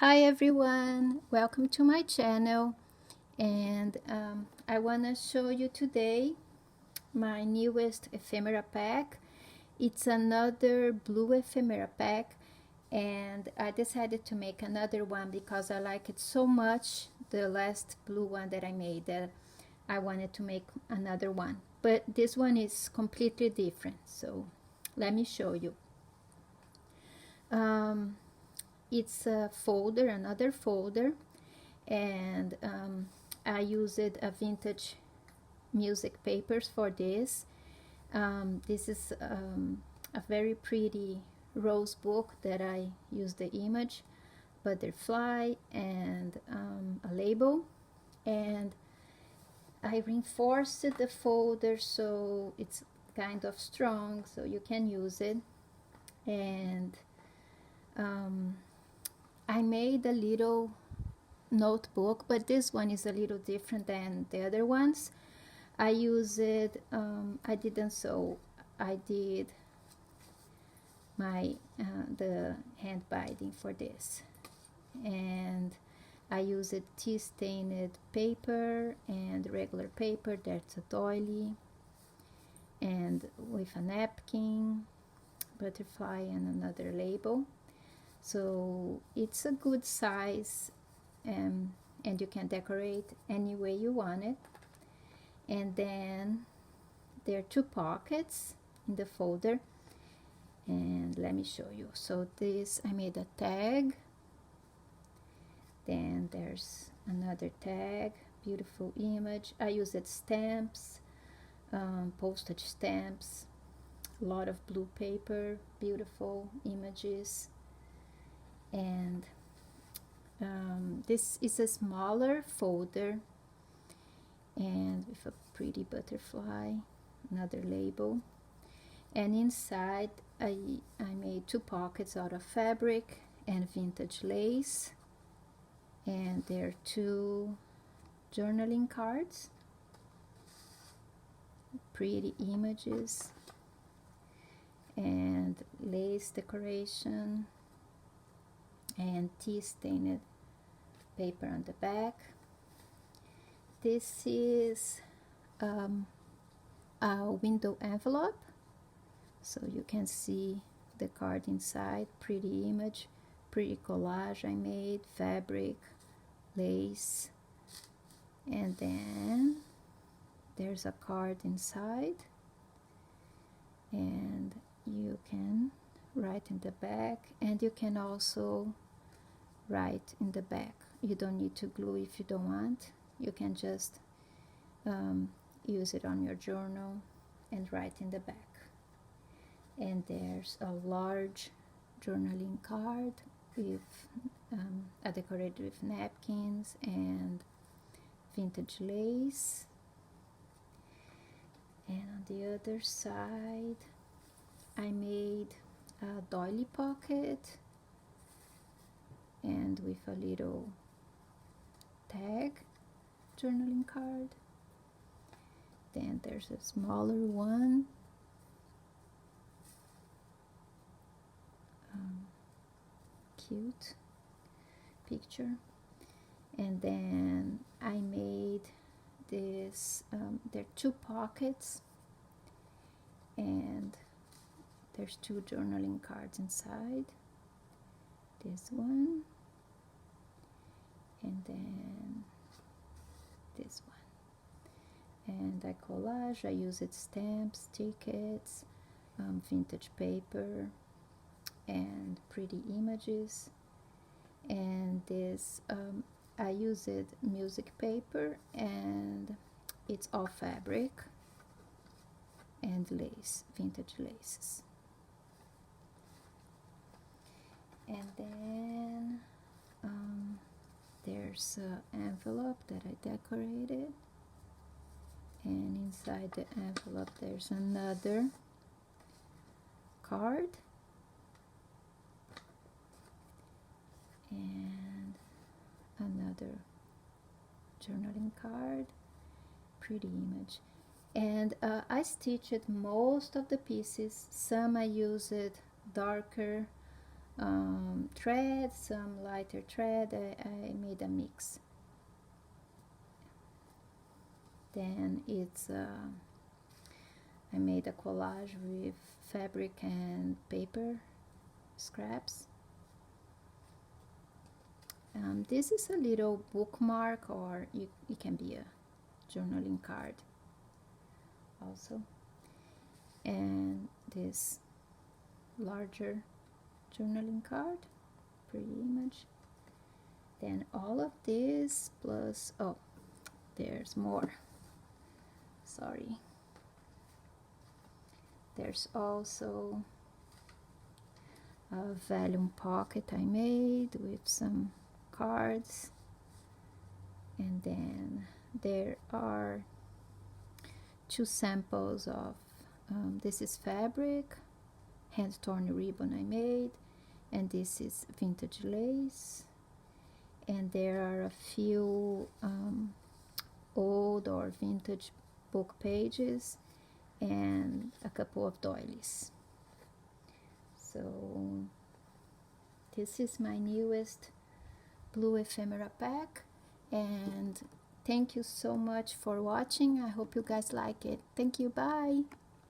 Hi everyone, welcome to my channel, and I want to show you today my newest ephemera pack. It's another blue ephemera pack, and I decided to make another one because I like it so much, the last blue one that I made, that I wanted to make another one. But this one is completely different, so let me show you. It's a folder, another folder, and I used a vintage music papers for this. This is a very pretty rose book that I used the image, butterfly, and a label, and I reinforced the folder so it's kind of strong so you can use it. And I made a little notebook, but this one is a little different than the other ones. I used I didn't sew, I did my the hand binding for this, and I used tea stained paper and regular paper, that's a doily, and with a napkin, butterfly, and another label. So it's a good size, and you can decorate any way you want it. And then there are two pockets in the folder, and let me show you. So this, I made a tag, then there's another tag, beautiful image. I used stamps, postage stamps, a lot of blue paper, beautiful images. And this is a smaller folder, and with a pretty butterfly, another label. And inside I made two pockets out of fabric and vintage lace, and there are two journaling cards, pretty images, and lace decoration, and tea stained paper on the back. This is a window envelope, so you can see the card inside. Pretty image, pretty collage I made, fabric, lace, and then there's a card inside, and you can write in the back, and you can also write in the back. You don't need to glue if you don't want. You can just use it on your journal and write in the back. And there's a large journaling card with decorated with napkins and vintage lace. And on the other side I made a doily pocket, and with a little tag journaling card. Then there's a smaller one, cute picture. And then I made this, there are two pockets, and there's two journaling cards inside, this one, and then this one. And I collage, I used stamps, tickets, vintage paper, and pretty images. And this, I used music paper, and it's all fabric and lace, vintage laces. And then there's an envelope that I decorated, and inside the envelope there's another card and another journaling card, pretty image. And I stitched most of the pieces. Some I used darker thread, some lighter thread. I made a mix. Then I made a collage with fabric and paper scraps. This is a little bookmark, or it can be a journaling card also. And this larger journaling card, pretty image. Then all of this plus, oh, there's more, sorry. There's also a vellum pocket I made with some cards, and then there are 2 samples of this is fabric, hand torn ribbon I made, and this is vintage lace, and there are a few old or vintage book pages and a couple of doilies. So this is my newest blue ephemera pack, and thank you so much for watching. I hope you guys like it. Thank you. Bye.